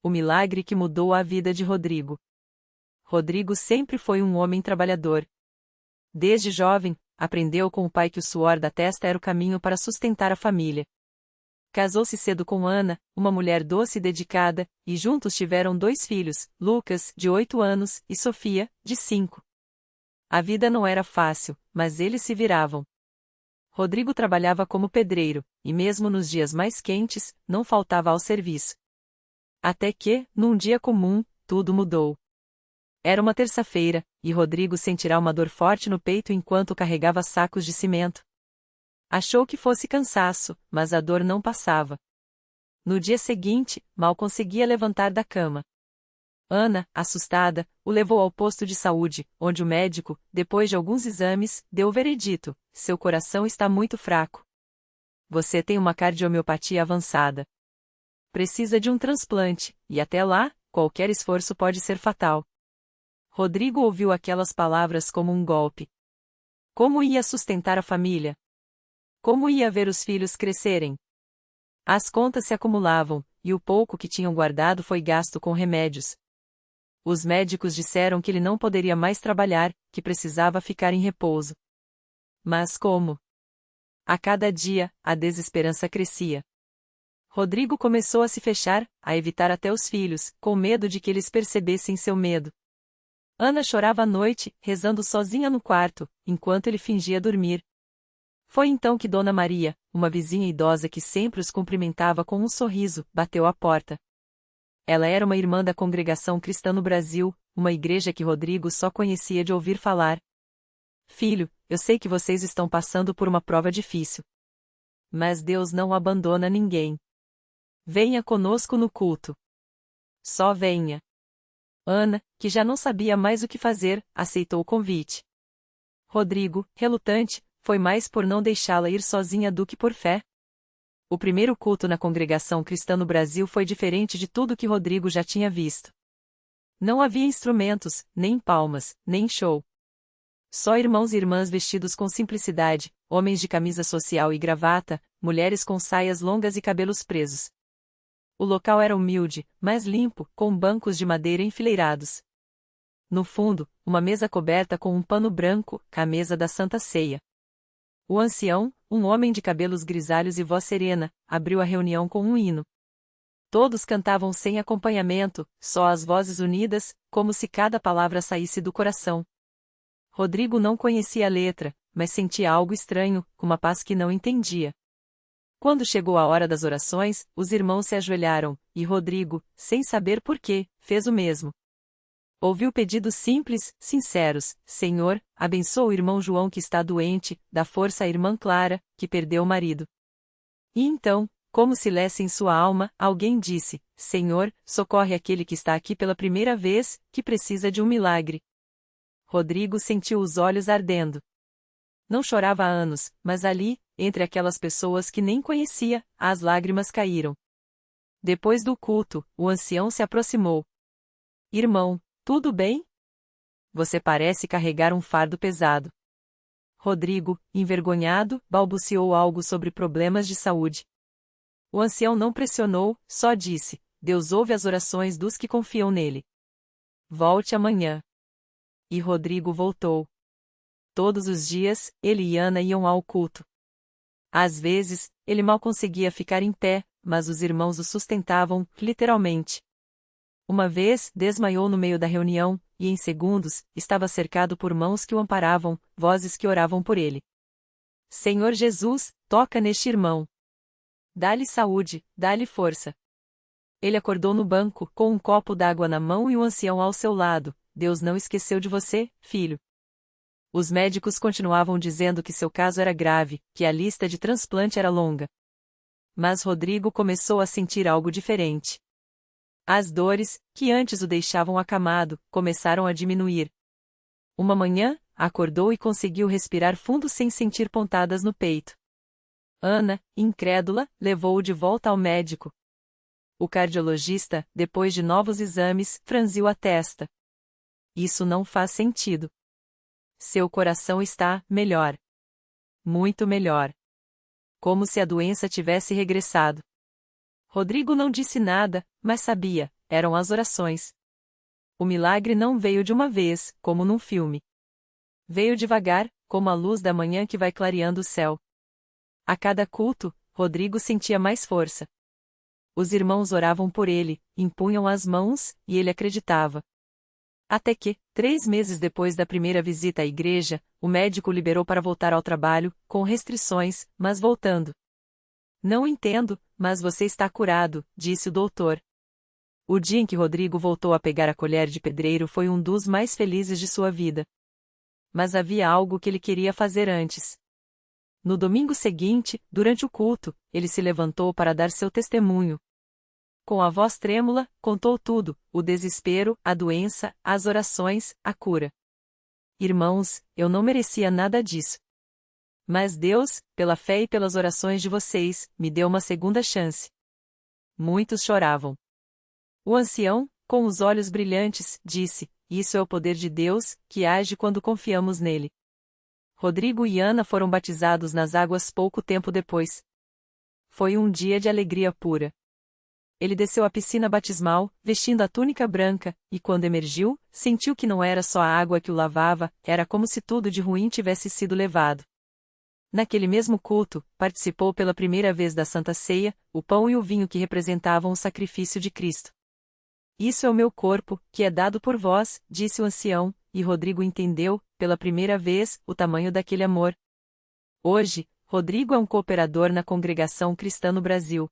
o milagre que mudou a vida de Rodrigo. Rodrigo sempre foi um homem trabalhador. Desde jovem, aprendeu com o pai que o suor da testa era o caminho para sustentar a família. Casou-se cedo com Ana, uma mulher doce e dedicada, e juntos tiveram 2 filhos, Lucas, de 8 anos, e Sofia, de 5. A vida não era fácil, mas eles se viravam. Rodrigo trabalhava como pedreiro, e mesmo nos dias mais quentes, não faltava ao serviço. Até que, num dia comum, tudo mudou. Era uma terça-feira, e Rodrigo sentirá uma dor forte no peito enquanto carregava sacos de cimento. Achou que fosse cansaço, mas a dor não passava. No dia seguinte, mal conseguia levantar da cama. Ana, assustada, o levou ao posto de saúde, onde o médico, depois de alguns exames, deu o veredito: seu coração está muito fraco. Você tem uma cardiomiopatia avançada. Precisa de um transplante, e até lá, qualquer esforço pode ser fatal. Rodrigo ouviu aquelas palavras como um golpe. Como ia sustentar a família? Como ia ver os filhos crescerem? As contas se acumulavam, e o pouco que tinham guardado foi gasto com remédios. Os médicos disseram que ele não poderia mais trabalhar, que precisava ficar em repouso. Mas como? A cada dia, a desesperança crescia. Rodrigo começou a se fechar, a evitar até os filhos, com medo de que eles percebessem seu medo. Ana chorava à noite, rezando sozinha no quarto, enquanto ele fingia dormir. Foi então que Dona Maria, uma vizinha idosa que sempre os cumprimentava com um sorriso, bateu à porta. Ela era uma irmã da Congregação Cristã no Brasil, uma igreja que Rodrigo só conhecia de ouvir falar. Filho, eu sei que vocês estão passando por uma prova difícil. Mas Deus não abandona ninguém. Venha conosco no culto. Só venha. Ana, que já não sabia mais o que fazer, aceitou o convite. Rodrigo, relutante, foi mais por não deixá-la ir sozinha do que por fé. O primeiro culto na Congregação Cristã no Brasil foi diferente de tudo que Rodrigo já tinha visto. Não havia instrumentos, nem palmas, nem show. Só irmãos e irmãs vestidos com simplicidade, homens de camisa social e gravata, mulheres com saias longas e cabelos presos. O local era humilde, mas limpo, com bancos de madeira enfileirados. No fundo, uma mesa coberta com um pano branco, a mesa da Santa Ceia. O ancião, um homem de cabelos grisalhos e voz serena, abriu a reunião com um hino. Todos cantavam sem acompanhamento, só as vozes unidas, como se cada palavra saísse do coração. Rodrigo não conhecia a letra, mas sentia algo estranho, uma paz que não entendia. Quando chegou a hora das orações, os irmãos se ajoelharam, e Rodrigo, sem saber por quê, fez o mesmo. Ouviu pedidos simples, sinceros: Senhor, abençoa o irmão João que está doente, dá força à irmã Clara, que perdeu o marido. E então, como se lesse em sua alma, alguém disse: Senhor, socorre aquele que está aqui pela primeira vez, que precisa de um milagre. Rodrigo sentiu os olhos ardendo. Não chorava há anos, mas ali, entre aquelas pessoas que nem conhecia, as lágrimas caíram. Depois do culto, o ancião se aproximou. Irmão, tudo bem? Você parece carregar um fardo pesado. Rodrigo, envergonhado, balbuciou algo sobre problemas de saúde. O ancião não pressionou, só disse: Deus ouve as orações dos que confiam nele. Volte amanhã. E Rodrigo voltou. Todos os dias, ele e Ana iam ao culto. Às vezes, ele mal conseguia ficar em pé, mas os irmãos o sustentavam, literalmente. Uma vez, desmaiou no meio da reunião, e em segundos, estava cercado por mãos que o amparavam, vozes que oravam por ele. Senhor Jesus, toca neste irmão. Dá-lhe saúde, dá-lhe força. Ele acordou no banco, com um copo d'água na mão e um ancião ao seu lado. Deus não esqueceu de você, filho. Os médicos continuavam dizendo que seu caso era grave, que a lista de transplante era longa. Mas Rodrigo começou a sentir algo diferente. As dores, que antes o deixavam acamado, começaram a diminuir. Uma manhã, acordou e conseguiu respirar fundo sem sentir pontadas no peito. Ana, incrédula, levou-o de volta ao médico. O cardiologista, depois de novos exames, franziu a testa. Isso não faz sentido. Seu coração está melhor. Muito melhor. Como se a doença tivesse regressado. Rodrigo não disse nada, mas sabia, eram as orações. O milagre não veio de uma vez, como num filme. Veio devagar, como a luz da manhã que vai clareando o céu. A cada culto, Rodrigo sentia mais força. Os irmãos oravam por ele, impunham as mãos, e ele acreditava. Até que, 3 meses depois da primeira visita à igreja, o médico o liberou para voltar ao trabalho, com restrições, mas voltando. Não entendo, mas você está curado, disse o doutor. O dia em que Rodrigo voltou a pegar a colher de pedreiro foi um dos mais felizes de sua vida. Mas havia algo que ele queria fazer antes. No domingo seguinte, durante o culto, ele se levantou para dar seu testemunho. Com a voz trêmula, contou tudo: o desespero, a doença, as orações, a cura. Irmãos, eu não merecia nada disso. Mas Deus, pela fé e pelas orações de vocês, me deu uma segunda chance. Muitos choravam. O ancião, com os olhos brilhantes, disse: isso é o poder de Deus, que age quando confiamos nele. Rodrigo e Ana foram batizados nas águas pouco tempo depois. Foi um dia de alegria pura. Ele desceu à piscina batismal, vestindo a túnica branca, e quando emergiu, sentiu que não era só a água que o lavava, era como se tudo de ruim tivesse sido levado. Naquele mesmo culto, participou pela primeira vez da Santa Ceia, o pão e o vinho que representavam o sacrifício de Cristo. Isso é o meu corpo, que é dado por vós, disse o ancião, e Rodrigo entendeu, pela primeira vez, o tamanho daquele amor. Hoje, Rodrigo é um cooperador na congregação cristã no Brasil.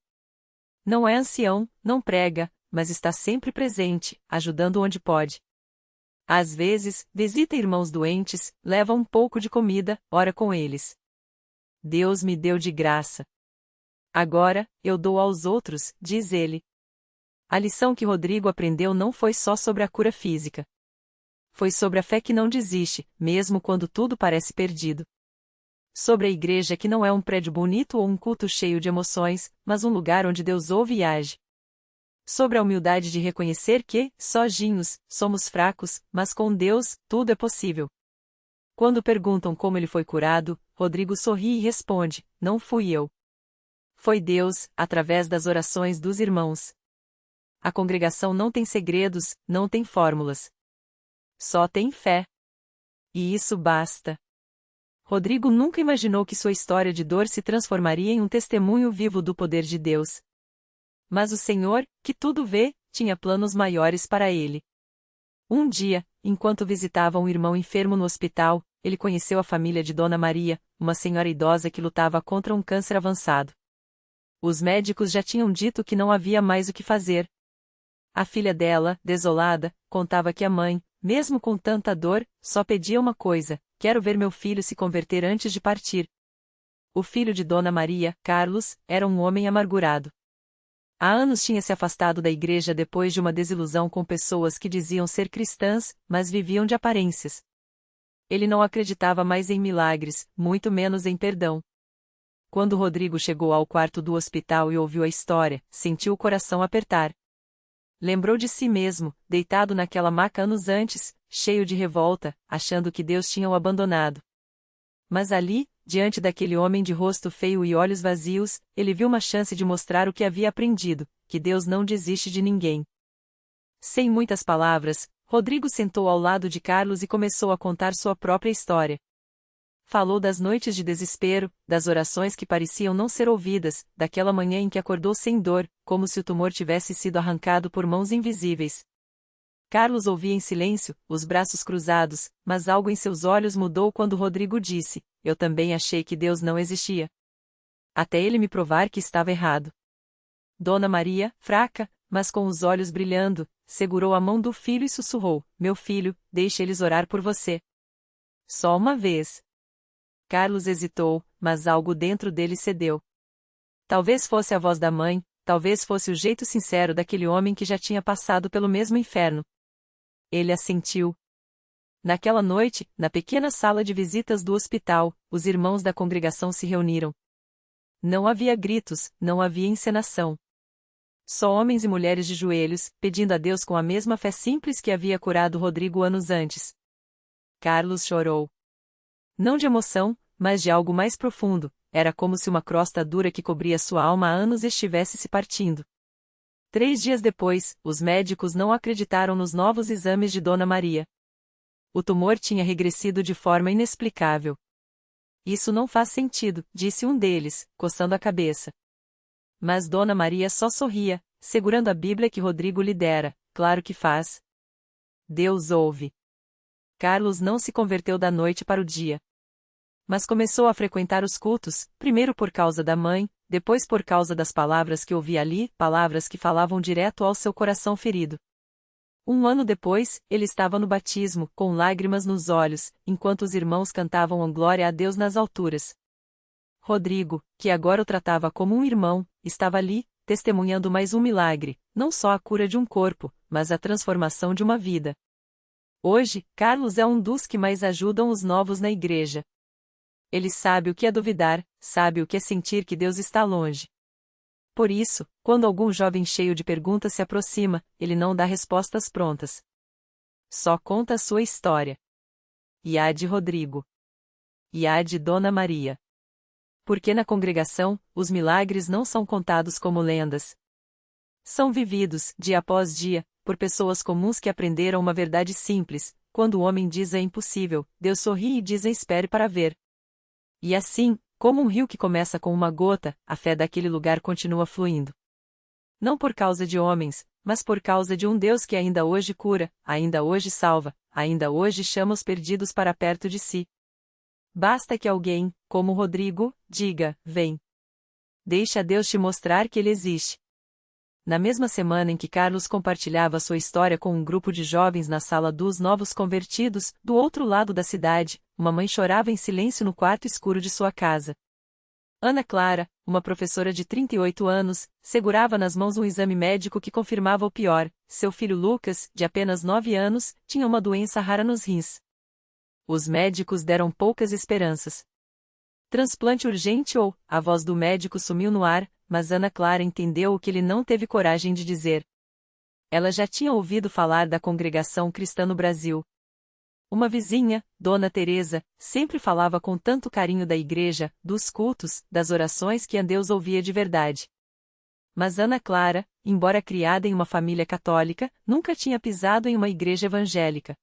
Não é ancião, não prega, mas está sempre presente, ajudando onde pode. Às vezes, visita irmãos doentes, leva um pouco de comida, ora com eles. Deus me deu de graça. Agora, eu dou aos outros, diz ele. A lição que Rodrigo aprendeu não foi só sobre a cura física. Foi sobre a fé que não desiste, mesmo quando tudo parece perdido. Sobre a igreja que não é um prédio bonito ou um culto cheio de emoções, mas um lugar onde Deus ouve e age. Sobre a humildade de reconhecer que, sozinhos, somos fracos, mas com Deus, tudo é possível. Quando perguntam como ele foi curado, Rodrigo sorri e responde: não fui eu. Foi Deus, através das orações dos irmãos. A congregação não tem segredos, não tem fórmulas. Só tem fé. E isso basta. Rodrigo nunca imaginou que sua história de dor se transformaria em um testemunho vivo do poder de Deus. Mas o Senhor, que tudo vê, tinha planos maiores para ele. Um dia, enquanto visitava um irmão enfermo no hospital, ele conheceu a família de Dona Maria, uma senhora idosa que lutava contra um câncer avançado. Os médicos já tinham dito que não havia mais o que fazer. A filha dela, desolada, contava que a mãe, mesmo com tanta dor, só pedia uma coisa: quero ver meu filho se converter antes de partir. O filho de Dona Maria, Carlos, era um homem amargurado. Há anos tinha se afastado da igreja depois de uma desilusão com pessoas que diziam ser cristãs, mas viviam de aparências. Ele não acreditava mais em milagres, muito menos em perdão. Quando Rodrigo chegou ao quarto do hospital e ouviu a história, sentiu o coração apertar. Lembrou de si mesmo, deitado naquela maca anos antes, cheio de revolta, achando que Deus tinha o abandonado. Mas ali, diante daquele homem de rosto feio e olhos vazios, ele viu uma chance de mostrar o que havia aprendido, que Deus não desiste de ninguém. Sem muitas palavras, Rodrigo sentou ao lado de Carlos e começou a contar sua própria história. Falou das noites de desespero, das orações que pareciam não ser ouvidas, daquela manhã em que acordou sem dor, como se o tumor tivesse sido arrancado por mãos invisíveis. Carlos ouvia em silêncio, os braços cruzados, mas algo em seus olhos mudou quando Rodrigo disse: eu também achei que Deus não existia. Até ele me provar que estava errado. Dona Maria, fraca, mas com os olhos brilhando, segurou a mão do filho e sussurrou: meu filho, deixe eles orar por você. Só uma vez. Carlos hesitou, mas algo dentro dele cedeu. Talvez fosse a voz da mãe, talvez fosse o jeito sincero daquele homem que já tinha passado pelo mesmo inferno. Ele assentiu. Naquela noite, na pequena sala de visitas do hospital, os irmãos da congregação se reuniram. Não havia gritos, não havia encenação. Só homens e mulheres de joelhos, pedindo a Deus com a mesma fé simples que havia curado Rodrigo anos antes. Carlos chorou. Não de emoção, mas de algo mais profundo, era como se uma crosta dura que cobria sua alma há anos estivesse se partindo. 3 dias depois, os médicos não acreditaram nos novos exames de Dona Maria. O tumor tinha regressido de forma inexplicável. Isso não faz sentido, disse um deles, coçando a cabeça. Mas Dona Maria só sorria, segurando a Bíblia que Rodrigo lhe dera. Claro que faz. Deus ouve. Carlos não se converteu da noite para o dia. Mas começou a frequentar os cultos, primeiro por causa da mãe, depois por causa das palavras que ouvia ali, palavras que falavam direto ao seu coração ferido. 1 ano depois, ele estava no batismo, com lágrimas nos olhos, enquanto os irmãos cantavam glória a Deus nas alturas. Rodrigo, que agora o tratava como um irmão, estava ali, testemunhando mais um milagre, não só a cura de um corpo, mas a transformação de uma vida. Hoje, Carlos é um dos que mais ajudam os novos na igreja. Ele sabe o que é duvidar, sabe o que é sentir que Deus está longe. Por isso, quando algum jovem cheio de perguntas se aproxima, ele não dá respostas prontas. Só conta a sua história. E a de Rodrigo. E a de Dona Maria. Porque na congregação, os milagres não são contados como lendas. São vividos, dia após dia, por pessoas comuns que aprenderam uma verdade simples: quando o homem diz é impossível, Deus sorri e diz espere para ver. E assim, como um rio que começa com uma gota, a fé daquele lugar continua fluindo. Não por causa de homens, mas por causa de um Deus que ainda hoje cura, ainda hoje salva, ainda hoje chama os perdidos para perto de si. Basta que alguém, como Rodrigo, diga: vem. Deixa Deus te mostrar que Ele existe. Na mesma semana em que Carlos compartilhava sua história com um grupo de jovens na sala dos novos convertidos, do outro lado da cidade, uma mãe chorava em silêncio no quarto escuro de sua casa. Ana Clara, uma professora de 38 anos, segurava nas mãos um exame médico que confirmava o pior: seu filho Lucas, de apenas 9 anos, tinha uma doença rara nos rins. Os médicos deram poucas esperanças. Transplante urgente ou, a voz do médico sumiu no ar, mas Ana Clara entendeu o que ele não teve coragem de dizer. Ela já tinha ouvido falar da congregação cristã no Brasil. Uma vizinha, Dona Teresa, sempre falava com tanto carinho da igreja, dos cultos, das orações que a Deus ouvia de verdade. Mas Ana Clara, embora criada em uma família católica, nunca tinha pisado em uma igreja evangélica.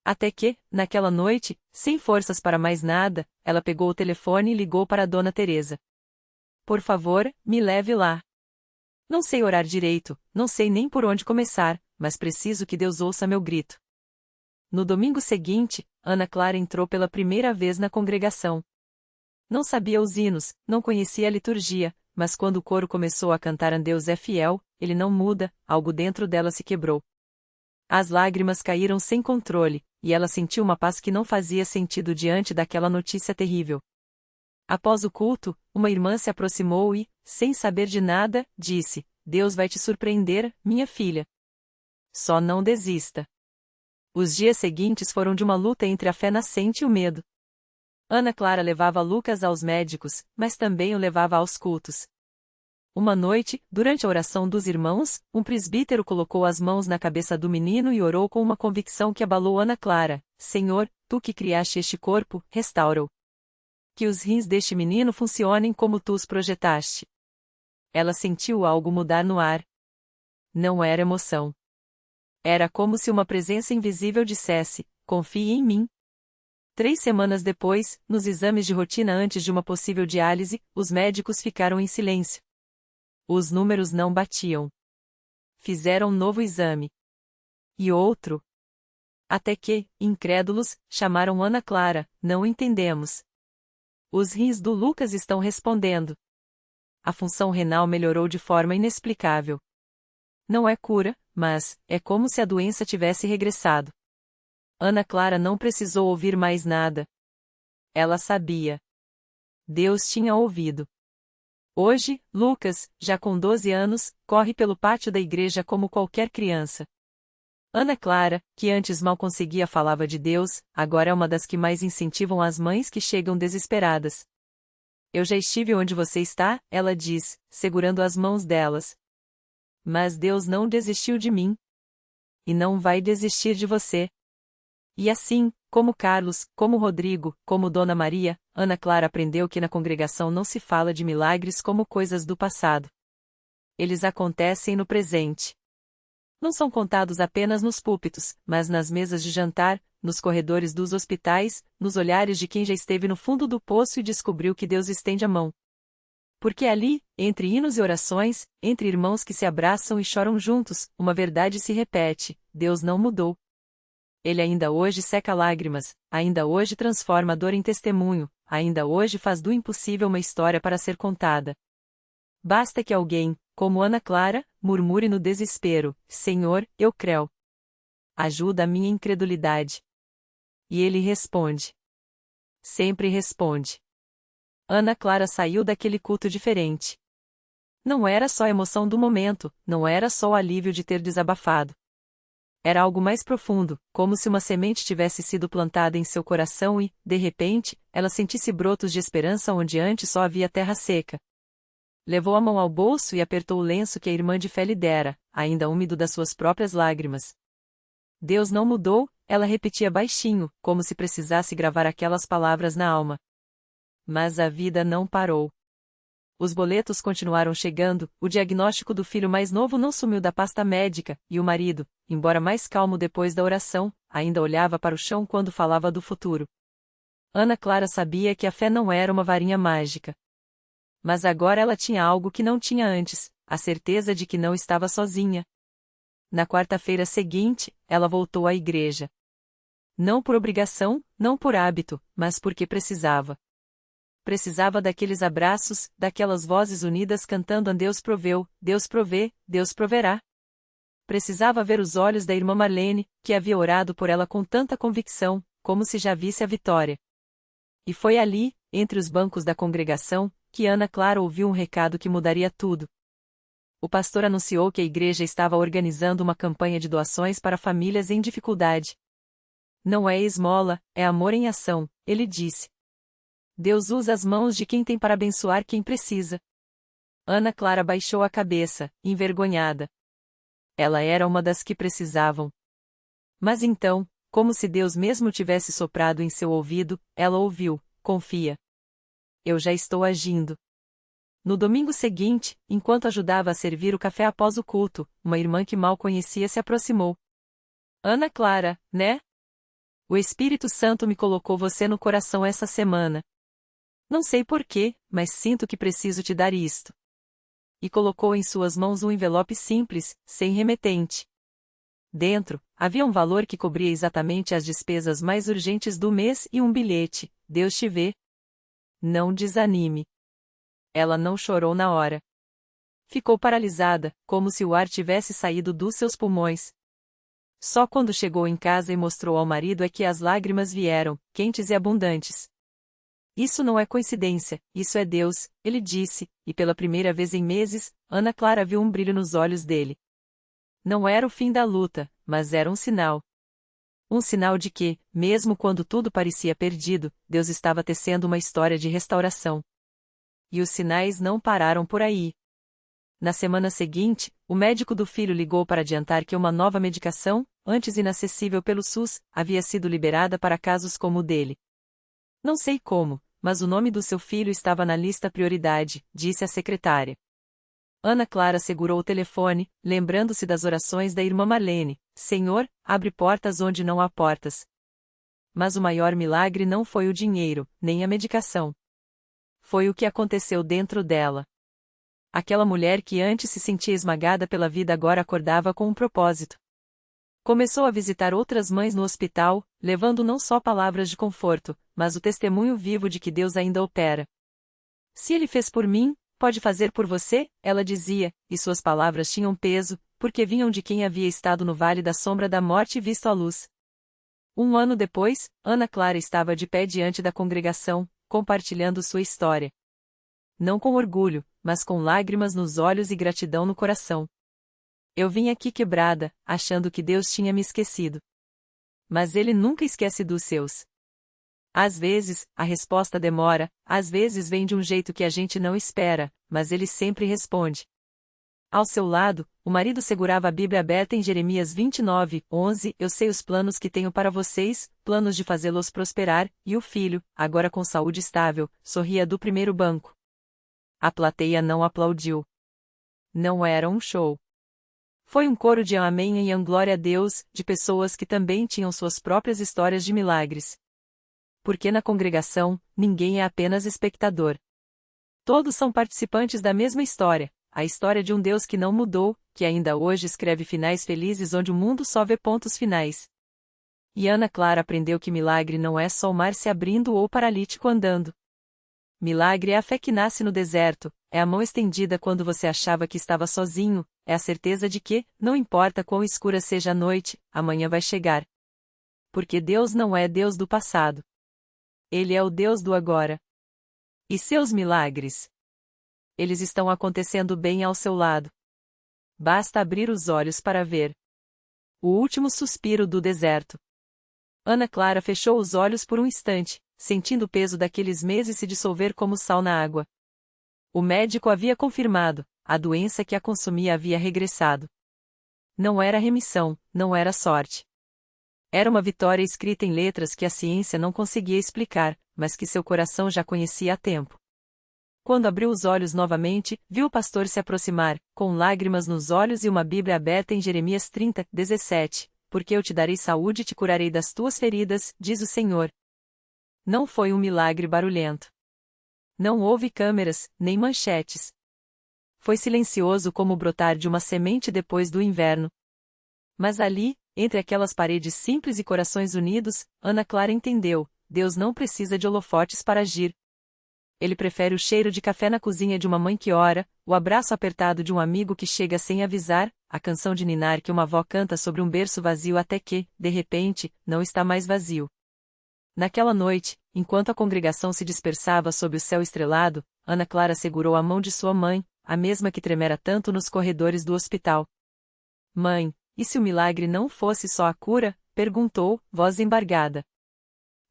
Até que, naquela noite, sem forças para mais nada, ela pegou o telefone e ligou para Dona Teresa. Por favor, me leve lá. Não sei orar direito, não sei nem por onde começar, mas preciso que Deus ouça meu grito. No domingo seguinte, Ana Clara entrou pela primeira vez na congregação. Não sabia os hinos, não conhecia a liturgia, mas quando o coro começou a cantar Deus é fiel, ele não muda, algo dentro dela se quebrou. As lágrimas caíram sem controle, e ela sentiu uma paz que não fazia sentido diante daquela notícia terrível. Após o culto, uma irmã se aproximou e, sem saber de nada, disse: Deus vai te surpreender, minha filha. Só não desista. Os dias seguintes foram de uma luta entre a fé nascente e o medo. Ana Clara levava Lucas aos médicos, mas também o levava aos cultos. Uma noite, durante a oração dos irmãos, um presbítero colocou as mãos na cabeça do menino e orou com uma convicção que abalou Ana Clara: Senhor, tu que criaste este corpo, restaura-o. Que os rins deste menino funcionem como tu os projetaste. Ela sentiu algo mudar no ar. Não era emoção. Era como se uma presença invisível dissesse: confie em mim. 3 semanas depois, nos exames de rotina antes de uma possível diálise, os médicos ficaram em silêncio. Os números não batiam. Fizeram um novo exame. E outro. Até que, incrédulos, chamaram Ana Clara: não entendemos. Os rins do Lucas estão respondendo. A função renal melhorou de forma inexplicável. Não é cura, mas é como se a doença tivesse regressado. Ana Clara não precisou ouvir mais nada. Ela sabia. Deus tinha ouvido. Hoje, Lucas, já com 12 anos, corre pelo pátio da igreja como qualquer criança. Ana Clara, que antes mal conseguia falava de Deus, agora é uma das que mais incentivam as mães que chegam desesperadas. Eu já estive onde você está, ela diz, segurando as mãos delas. Mas Deus não desistiu de mim. E não vai desistir de você. E assim, como Carlos, como Rodrigo, como Dona Maria, Ana Clara aprendeu que na congregação não se fala de milagres como coisas do passado. Eles acontecem no presente. Não são contados apenas nos púlpitos, mas nas mesas de jantar, nos corredores dos hospitais, nos olhares de quem já esteve no fundo do poço e descobriu que Deus estende a mão. Porque ali, entre hinos e orações, entre irmãos que se abraçam e choram juntos, uma verdade se repete: Deus não mudou. Ele ainda hoje seca lágrimas, ainda hoje transforma a dor em testemunho, ainda hoje faz do impossível uma história para ser contada. Basta que alguém, como Ana Clara, murmure no desespero: Senhor, eu creio. Ajuda a minha incredulidade. E ele responde. Sempre responde. Ana Clara saiu daquele culto diferente. Não era só a emoção do momento, não era só o alívio de ter desabafado. Era algo mais profundo, como se uma semente tivesse sido plantada em seu coração e, de repente, ela sentisse brotos de esperança onde antes só havia terra seca. Levou a mão ao bolso e apertou o lenço que a irmã de fé lhe dera, ainda úmido das suas próprias lágrimas. Deus não mudou, ela repetia baixinho, como se precisasse gravar aquelas palavras na alma. Mas a vida não parou. Os boletos continuaram chegando, o diagnóstico do filho mais novo não sumiu da pasta médica, e o marido, embora mais calmo depois da oração, ainda olhava para o chão quando falava do futuro. Ana Clara sabia que a fé não era uma varinha mágica. Mas agora ela tinha algo que não tinha antes, a certeza de que não estava sozinha. Na quarta-feira seguinte, ela voltou à igreja. Não por obrigação, não por hábito, mas porque precisava. Precisava daqueles abraços, daquelas vozes unidas cantando a Deus proveu, Deus provê, Deus proverá. Precisava ver os olhos da irmã Marlene, que havia orado por ela com tanta convicção, como se já visse a vitória. E foi ali, entre os bancos da congregação, que Ana Clara ouviu um recado que mudaria tudo. O pastor anunciou que a igreja estava organizando uma campanha de doações para famílias em dificuldade. Não é esmola, é amor em ação, ele disse. Deus usa as mãos de quem tem para abençoar quem precisa. Ana Clara baixou a cabeça, envergonhada. Ela era uma das que precisavam. Mas então, como se Deus mesmo tivesse soprado em seu ouvido, ela ouviu: confia. Eu já estou agindo. No domingo seguinte, enquanto ajudava a servir o café após o culto, uma irmã que mal conhecia se aproximou. Ana Clara, né? O Espírito Santo me colocou você no coração essa semana. Não sei porquê, mas sinto que preciso te dar isto. E colocou em suas mãos um envelope simples, sem remetente. Dentro, havia um valor que cobria exatamente as despesas mais urgentes do mês e um bilhete: Deus te vê. Não desanime. Ela não chorou na hora. Ficou paralisada, como se o ar tivesse saído dos seus pulmões. Só quando chegou em casa e mostrou ao marido é que as lágrimas vieram, quentes e abundantes. Isso não é coincidência, isso é Deus, ele disse, e pela primeira vez em meses, Ana Clara viu um brilho nos olhos dele. Não era o fim da luta, mas era um sinal. Um sinal de que, mesmo quando tudo parecia perdido, Deus estava tecendo uma história de restauração. E os sinais não pararam por aí. Na semana seguinte, o médico do filho ligou para adiantar que uma nova medicação, antes inacessível pelo SUS, havia sido liberada para casos como o dele. Não sei como, mas o nome do seu filho estava na lista prioridade, disse a secretária. Ana Clara segurou o telefone, lembrando-se das orações da irmã Marlene: Senhor, abre portas onde não há portas. Mas o maior milagre não foi o dinheiro, nem a medicação. Foi o que aconteceu dentro dela. Aquela mulher que antes se sentia esmagada pela vida agora acordava com um propósito. Começou a visitar outras mães no hospital, levando não só palavras de conforto, mas o testemunho vivo de que Deus ainda opera. Se ele fez por mim, pode fazer por você, ela dizia, e suas palavras tinham peso, porque vinham de quem havia estado no vale da sombra da morte e visto a luz. Um ano depois, Ana Clara estava de pé diante da congregação, compartilhando sua história. Não com orgulho, mas com lágrimas nos olhos e gratidão no coração. Eu vim aqui quebrada, achando que Deus tinha me esquecido. Mas Ele nunca esquece dos seus. Às vezes, a resposta demora, às vezes vem de um jeito que a gente não espera, mas Ele sempre responde. Ao seu lado, o marido segurava a Bíblia aberta em Jeremias 29:11. Eu sei os planos que tenho para vocês, planos de fazê-los prosperar, e o filho, agora com saúde estável, sorria do primeiro banco. A plateia não aplaudiu. Não era um show. Foi um coro de amém e glória a Deus, de pessoas que também tinham suas próprias histórias de milagres. Porque na congregação, ninguém é apenas espectador. Todos são participantes da mesma história, a história de um Deus que não mudou, que ainda hoje escreve finais felizes onde o mundo só vê pontos finais. E Ana Clara aprendeu que milagre não é só o mar se abrindo ou o paralítico andando. Milagre é a fé que nasce no deserto, é a mão estendida quando você achava que estava sozinho, é a certeza de que, não importa quão escura seja a noite, amanhã vai chegar. Porque Deus não é Deus do passado. Ele é o Deus do agora. E seus milagres? Eles estão acontecendo bem ao seu lado. Basta abrir os olhos para ver. O último suspiro do deserto. Ana Clara fechou os olhos por um instante, sentindo o peso daqueles meses se dissolver como sal na água. O médico havia confirmado, a doença que a consumia havia regressado. Não era remissão, não era sorte. Era uma vitória escrita em letras que a ciência não conseguia explicar, mas que seu coração já conhecia há tempo. Quando abriu os olhos novamente, viu o pastor se aproximar, com lágrimas nos olhos e uma Bíblia aberta em Jeremias 30, 17. Porque eu te darei saúde e te curarei das tuas feridas, diz o Senhor. Não foi um milagre barulhento. Não houve câmeras, nem manchetes. Foi silencioso como o brotar de uma semente depois do inverno. Mas ali, entre aquelas paredes simples e corações unidos, Ana Clara entendeu, Deus não precisa de holofotes para agir. Ele prefere o cheiro de café na cozinha de uma mãe que ora, o abraço apertado de um amigo que chega sem avisar, a canção de ninar que uma avó canta sobre um berço vazio até que, de repente, não está mais vazio. Naquela noite, enquanto a congregação se dispersava sob o céu estrelado, Ana Clara segurou a mão de sua mãe, a mesma que tremera tanto nos corredores do hospital. Mãe, e se o milagre não fosse só a cura? Perguntou, voz embargada.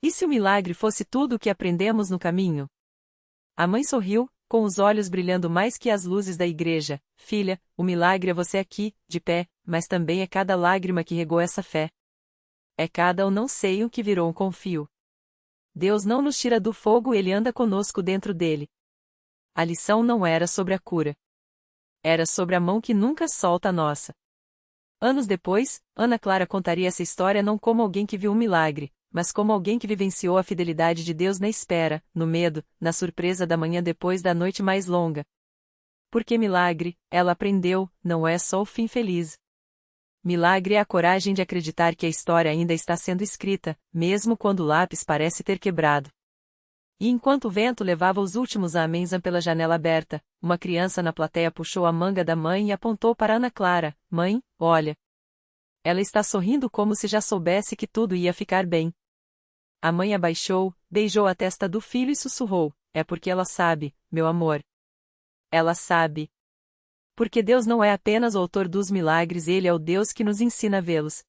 E se o milagre fosse tudo o que aprendemos no caminho? A mãe sorriu, com os olhos brilhando mais que as luzes da igreja. Filha, o milagre é você aqui, de pé, mas também é cada lágrima que regou essa fé. É cada eu não sei o que virou um confio. Deus não nos tira do fogo, ele anda conosco dentro dele. A lição não era sobre a cura. Era sobre a mão que nunca solta a nossa. Anos depois, Ana Clara contaria essa história não como alguém que viu um milagre, mas como alguém que vivenciou a fidelidade de Deus na espera, no medo, na surpresa da manhã depois da noite mais longa. Porque milagre, ela aprendeu, não é só o fim feliz. Milagre é a coragem de acreditar que a história ainda está sendo escrita, mesmo quando o lápis parece ter quebrado. E enquanto o vento levava os últimos améns pela janela aberta, uma criança na plateia puxou a manga da mãe e apontou para Ana Clara. Mãe, olha. Ela está sorrindo como se já soubesse que tudo ia ficar bem. A mãe abaixou, beijou a testa do filho e sussurrou, é porque ela sabe, meu amor. Ela sabe. Porque Deus não é apenas o autor dos milagres, ele é o Deus que nos ensina a vê-los.